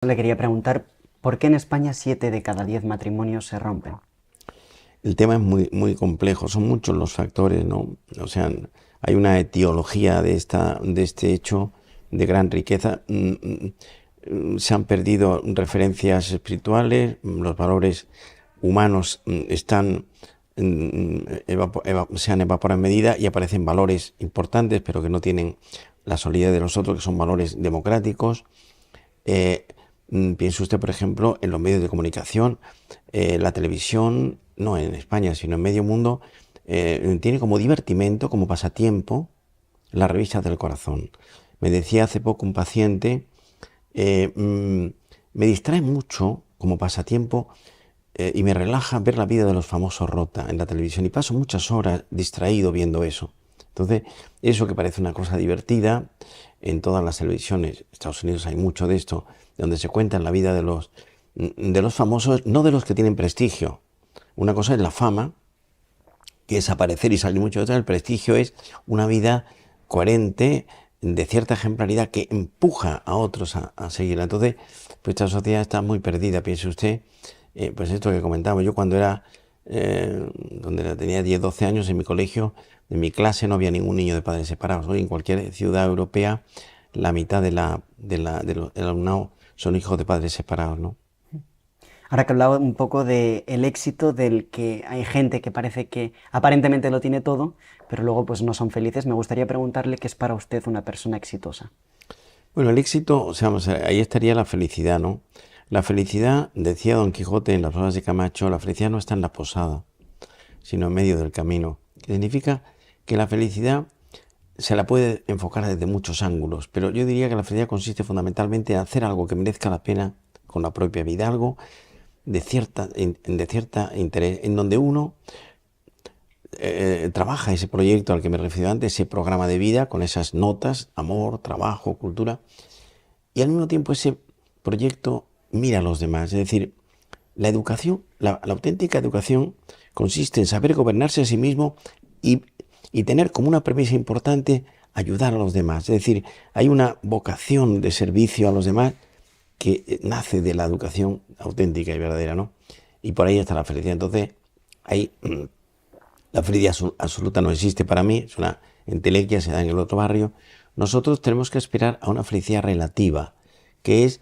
Le quería preguntar, ¿por qué en España 7 de cada 10 matrimonios se rompen? El tema es muy complejo, son muchos los factores, ¿no? O sea, hay una etiología de este hecho de gran riqueza. Se han perdido referencias espirituales, los valores humanos se han evaporado en medida y aparecen valores importantes, pero que no tienen la solidez de los otros, que son valores democráticos. Eh, Piense usted, por ejemplo, en los medios de comunicación, la televisión, no en España, sino en medio mundo, tiene como divertimento, como pasatiempo, las revistas del corazón. Me decía hace poco un paciente, eh, mm, me distrae mucho como pasatiempo y me relaja ver la vida de los famosos rota en la televisión y paso muchas horas distraído viendo eso. Entonces, eso que parece una cosa divertida, en todas las televisiones, Estados Unidos hay mucho de esto, donde se cuenta la vida de los famosos, no de los que tienen prestigio. Una cosa es la fama, que es aparecer y salir mucho de otra. El prestigio es una vida coherente, de cierta ejemplaridad, que empuja a otros a seguirla. Entonces, pues esta sociedad está muy perdida, piense usted. Pues esto que comentaba, yo cuando tenía 10 12 años en mi colegio, en mi clase no había ningún niño de padres separados. Hoy en cualquier ciudad europea la mitad del alumnado son hijos de padres separados, ¿no? Ahora que hablaba un poco del éxito del que hay gente que parece que aparentemente lo tiene todo, pero luego pues no son felices, me gustaría preguntarle qué es para usted una persona exitosa. Bueno, el éxito, o sea, ahí estaría la felicidad, ¿no? La felicidad, decía Don Quijote en las Palabras de Camacho, la felicidad no está en la posada, sino en medio del camino. Que significa que la felicidad se la puede enfocar desde muchos ángulos, pero yo diría que la felicidad consiste fundamentalmente en hacer algo que merezca la pena con la propia vida, algo de cierta interés, en donde uno trabaja ese proyecto al que me refiero antes, ese programa de vida con esas notas, amor, trabajo, cultura, y al mismo tiempo ese proyecto mira a los demás. Es decir, la educación, la auténtica educación consiste en saber gobernarse a sí mismo y, y tener como una premisa importante ayudar a los demás. Es decir, hay una vocación de servicio a los demás que nace de la educación auténtica y verdadera, ¿no? Y por ahí está la felicidad. Entonces, ahí la felicidad absoluta no existe para mí, es una entelequia, se da en el otro barrio. Nosotros tenemos que aspirar a una felicidad relativa, que es,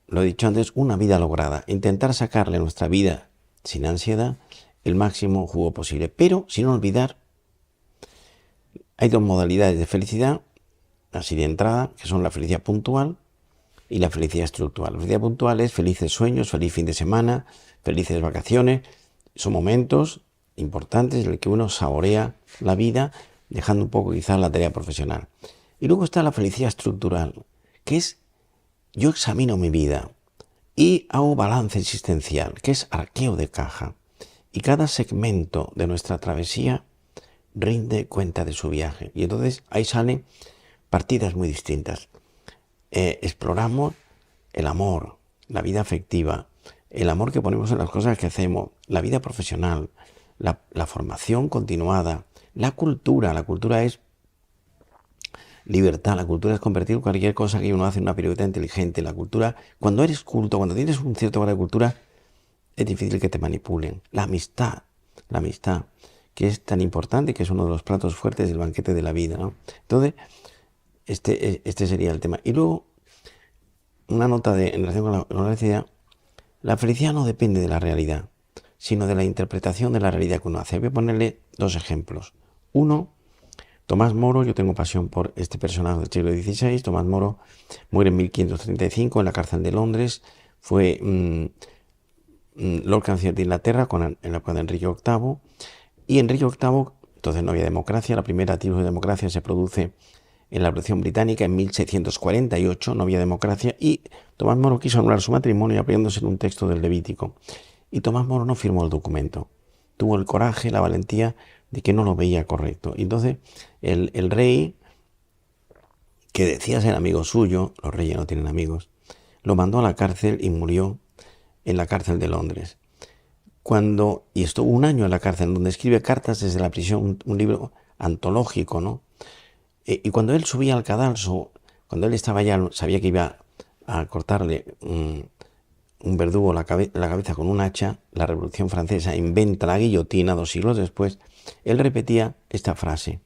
lo he dicho antes, una vida lograda. Intentar sacarle a nuestra vida sin ansiedad el máximo jugo posible, pero sin olvidar, hay dos modalidades de felicidad, así de entrada, que son la felicidad puntual y la felicidad estructural. La felicidad puntual es felices sueños, feliz fin de semana, felices vacaciones. Son momentos importantes en los que uno saborea la vida, dejando un poco quizás la tarea profesional. Y luego está la felicidad estructural, que es yo examino mi vida y hago balance existencial, que es arqueo de caja. Y cada segmento de nuestra travesía rinde cuenta de su viaje. Y entonces ahí salen partidas muy distintas. Exploramos el amor, la vida afectiva, el amor que ponemos en las cosas que hacemos, la vida profesional, la formación continuada, la cultura. La cultura es libertad, la cultura es convertir cualquier cosa que uno hace en una pirueta inteligente. La cultura, cuando eres culto, cuando tienes un cierto grado de cultura, es difícil que te manipulen. La amistad, que es tan importante, que es uno de los platos fuertes del banquete de la vida, ¿no? Entonces, este sería el tema. Y luego, una nota en relación con la felicidad. La felicidad no depende de la realidad, sino de la interpretación de la realidad que uno hace. Voy a ponerle dos ejemplos. Uno, Tomás Moro. Yo tengo pasión por este personaje del siglo XVI. Tomás Moro muere en 1535 en la cárcel de Londres. Fue Lord Canciller de Inglaterra en la época de Enrique VIII. Y Enrique VIII, entonces no había democracia. La primera tipo de democracia se produce en la Revolución Británica en 1648, no había democracia, y Tomás Moro quiso anular su matrimonio apoyándose en un texto del Levítico. Y Tomás Moro no firmó el documento. Tuvo el coraje, la valentía de que no lo veía correcto. Y entonces el rey, que decía ser amigo suyo, los reyes no tienen amigos, lo mandó a la cárcel y murió en la cárcel de Londres. Y estuvo un año en la cárcel, donde escribe cartas desde la prisión, un libro antológico, ¿no? Y cuando él subía al cadalso, cuando él estaba ya, sabía que iba a cortarle un verdugo la cabeza con un hacha, la Revolución Francesa inventa la guillotina 2 siglos después, él repetía esta frase: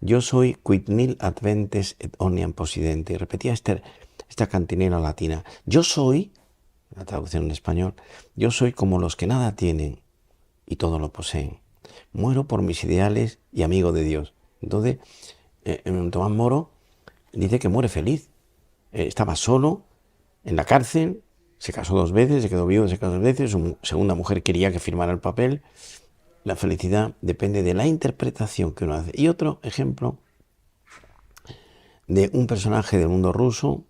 yo soy quid nil adventes et omnium possidente. Y repetía esta cantinela latina: yo soy, la traducción en español, yo soy como los que nada tienen y todo lo poseen. Muero por mis ideales y amigo de Dios. Entonces, Tomás Moro dice que muere feliz. Estaba solo en la cárcel, se casó 2 veces, se quedó viudo, se casó 2 veces, su segunda mujer quería que firmara el papel. La felicidad depende de la interpretación que uno hace. Y otro ejemplo de un personaje del mundo ruso,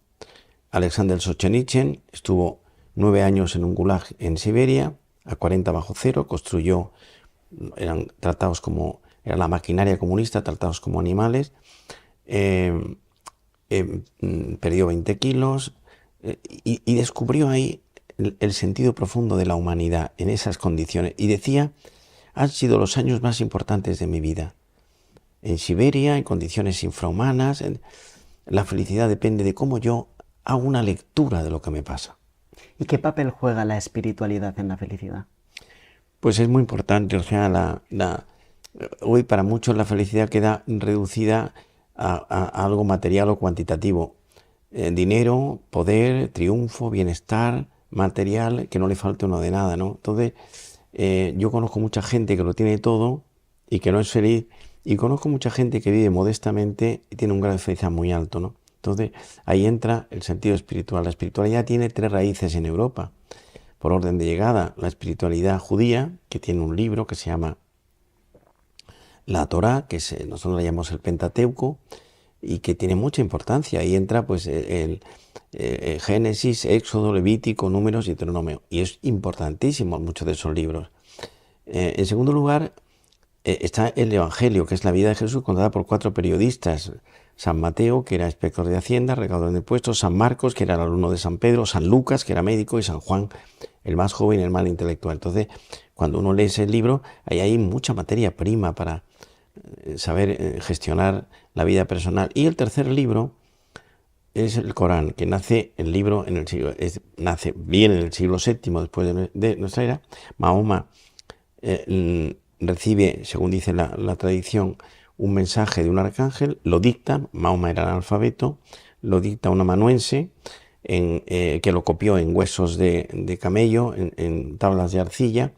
Alexander Solzhenitsyn, estuvo 9 años en un gulag en Siberia, a 40 bajo cero, construyó, eran tratados como, era la maquinaria comunista, tratados como animales, perdió 20 kilos y descubrió ahí el sentido profundo de la humanidad en esas condiciones. Y decía: han sido los años más importantes de mi vida. En Siberia, en condiciones infrahumanas, la felicidad depende de cómo yo hago una lectura de lo que me pasa. ¿Y qué papel juega la espiritualidad en la felicidad? Pues es muy importante, o sea, hoy para muchos la felicidad queda reducida a algo material o cuantitativo. Dinero, poder, triunfo, bienestar material, que no le falte uno de nada, ¿no? Entonces, yo conozco mucha gente que lo tiene todo y que no es feliz, y conozco mucha gente que vive modestamente y tiene un grado de felicidad muy alto, ¿no? Entonces, ahí entra el sentido espiritual. La espiritualidad tiene 3 raíces en Europa. Por orden de llegada, la espiritualidad judía, que tiene un libro que se llama la Torá, que nosotros le llamamos el Pentateuco, y que tiene mucha importancia. Ahí entra pues el Génesis, Éxodo, Levítico, Números y Deuteronomio. Y es importantísimo muchos de esos libros. En segundo lugar, está el Evangelio, que es la vida de Jesús contada por 4 periodistas. San Mateo, que era inspector de Hacienda, recaudador de impuestos; San Marcos, que era el alumno de San Pedro; San Lucas, que era médico; y San Juan, el más joven y el más intelectual. Entonces, cuando uno lee ese libro, ahí hay mucha materia prima para saber gestionar la vida personal. Y el tercer libro es el Corán, que nace nace bien en el siglo VII después de nuestra era. Mahoma recibe, según dice la tradición, un mensaje de un arcángel, lo dicta. Mahoma era analfabeto, lo dicta un amanuense que lo copió en huesos de camello, en tablas de arcilla,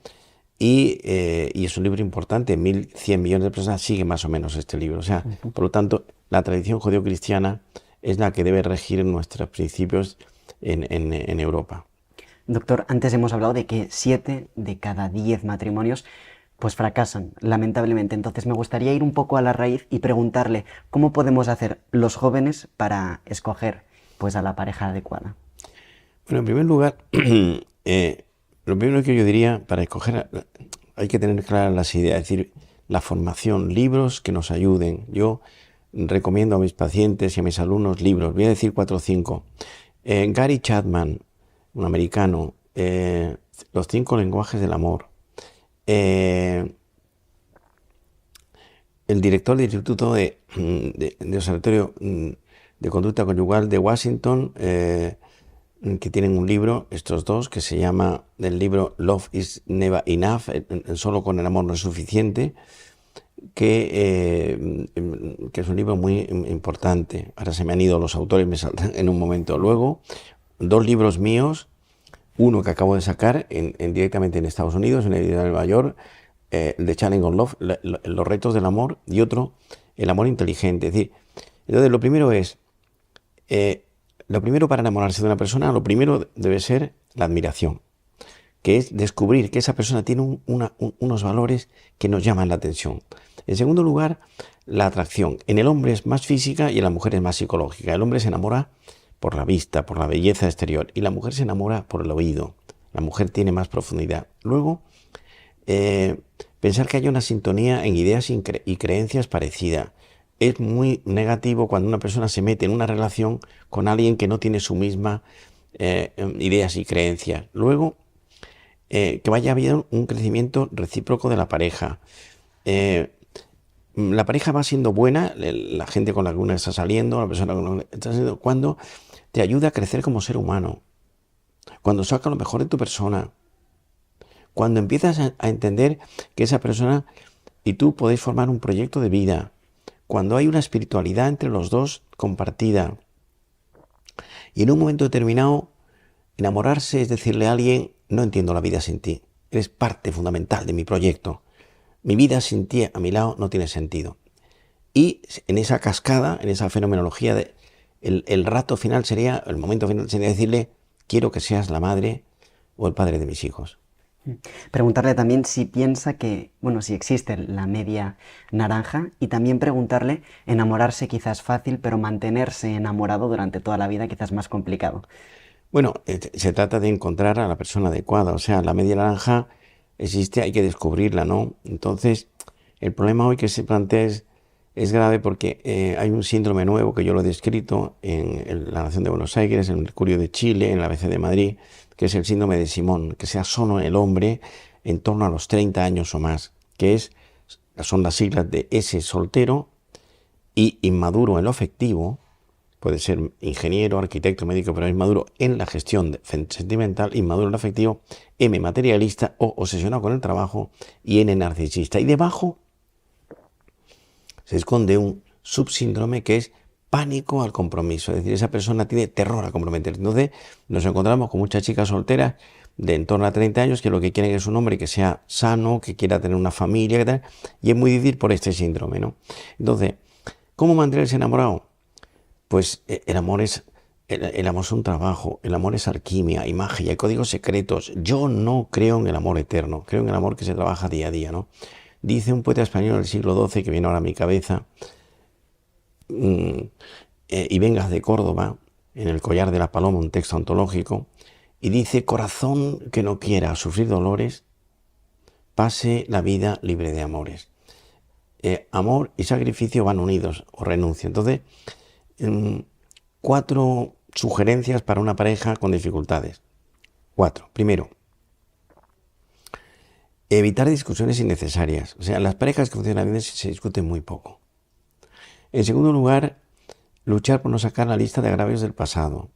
y es un libro importante. 1.100 millones de personas siguen más o menos este libro. O sea, por lo tanto, la tradición judeocristiana es la que debe regir nuestros principios en Europa. Doctor, antes hemos hablado de que 7 de cada 10 matrimonios pues fracasan, lamentablemente. Entonces me gustaría ir un poco a la raíz y preguntarle cómo podemos hacer los jóvenes para escoger pues a la pareja adecuada. Bueno, en primer lugar, lo primero que yo diría, para escoger, hay que tener claras las ideas, es decir, la formación, libros que nos ayuden. Yo recomiendo a mis pacientes y a mis alumnos libros. Voy a decir 4 o 5. Gary Chapman, un americano, Los 5 lenguajes del amor. El director del Instituto de Observatorio de Conducta Conyugal de Washington, que tienen un libro, estos dos, que se llama, el libro Love is Never Enough, solo con el amor no es suficiente, que es un libro muy importante. Ahora se me han ido los autores, me saldrán en un momento. Luego, 2 libros míos, uno que acabo de sacar directamente en Estados Unidos, en la editorial de Nueva York, The Challenge of Love, los retos del amor, y otro, El amor inteligente. Es decir, entonces lo primero es, lo primero para enamorarse de una persona, lo primero debe ser la admiración, que es descubrir que esa persona tiene unos valores que nos llaman la atención. En segundo lugar, la atracción. En el hombre es más física y en la mujer es más psicológica. El hombre se enamora por la vista, por la belleza exterior, y la mujer se enamora por el oído. La mujer tiene más profundidad. Luego, pensar que haya una sintonía en ideas y creencias parecidas. Es muy negativo cuando una persona se mete en una relación con alguien que no tiene su misma ideas y creencias. Luego, que vaya habiendo un crecimiento recíproco de la pareja. La pareja va siendo buena, la gente con la que uno está saliendo, la persona con la que está saliendo, cuando te ayuda a crecer como ser humano, cuando saca lo mejor de tu persona, cuando empiezas a entender que esa persona y tú podéis formar un proyecto de vida, cuando hay una espiritualidad entre los dos compartida, y en un momento determinado enamorarse es decirle a alguien, no entiendo la vida sin ti, eres parte fundamental de mi proyecto, mi vida sin ti a mi lado no tiene sentido. Y en esa cascada, en esa fenomenología, el rato final sería, el momento final sería decirle, quiero que seas la madre o el padre de mis hijos. Preguntarle también si piensa que, bueno, si existe la media naranja, y también preguntarle, enamorarse quizás fácil, pero mantenerse enamorado durante toda la vida quizás más complicado. Bueno, se trata de encontrar a la persona adecuada, o sea, la media naranja existe, hay que descubrirla, ¿no? Entonces, el problema hoy que se plantea es grave porque hay un síndrome nuevo que yo lo he descrito en la Nación de Buenos Aires, en el Mercurio de Chile, en la ABC de Madrid, que es el síndrome de Simón, que sea solo el hombre en torno a los 30 años o más, son las siglas de S soltero y inmaduro en lo afectivo, puede ser ingeniero, arquitecto, médico, pero es inmaduro en la gestión sentimental, inmaduro en lo afectivo, M materialista o obsesionado con el trabajo y N narcisista. Y debajo se esconde un subsíndrome que es pánico al compromiso, es decir, esa persona tiene terror a comprometerse. Entonces nos encontramos con muchas chicas solteras de en torno a 30 años que lo que quieren es un hombre que sea sano, que quiera tener una familia, que tal, y es muy difícil por este síndrome, ¿no? Entonces, ¿cómo mantenerse enamorado? Pues el amor es un trabajo, el amor es alquimia, hay magia, hay códigos secretos. Yo no creo en el amor eterno, creo en el amor que se trabaja día a día, ¿no? Dice un poeta español del siglo XII, que viene ahora a mi cabeza, y vengas de Córdoba, en el collar de la paloma, un texto antológico, y dice, corazón que no quiera sufrir dolores, pase la vida libre de amores. Amor y sacrificio van unidos, o renuncia. Entonces, 4 sugerencias para una pareja con dificultades. 4. Primero, evitar discusiones innecesarias. O sea, las parejas que funcionan bien se discuten muy poco. En segundo lugar, luchar por no sacar la lista de agravios del pasado.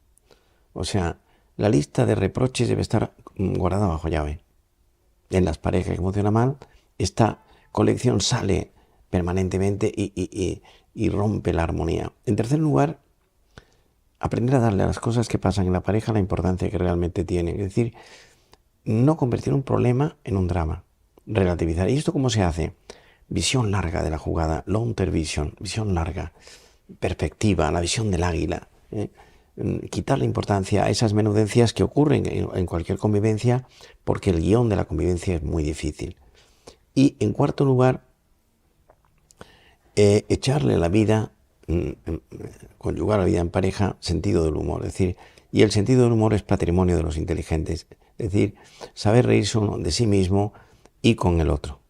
O sea, la lista de reproches debe estar guardada bajo llave. En las parejas que funcionan mal, esta colección sale permanentemente y rompe la armonía. En tercer lugar, aprender a darle a las cosas que pasan en la pareja la importancia que realmente tienen. Es decir, no convertir un problema en un drama. Relativizar. ¿Y esto cómo se hace? Visión larga de la jugada, long-term vision, visión larga, perspectiva, la visión del águila. Quitar la importancia a esas menudencias que ocurren en cualquier convivencia, porque el guión de la convivencia es muy difícil. Y en cuarto lugar, echarle a la vida, conyugar la vida en pareja, sentido del humor. Es decir, y el sentido del humor es patrimonio de los inteligentes. Es decir, saber reírse uno de sí mismo y con el otro.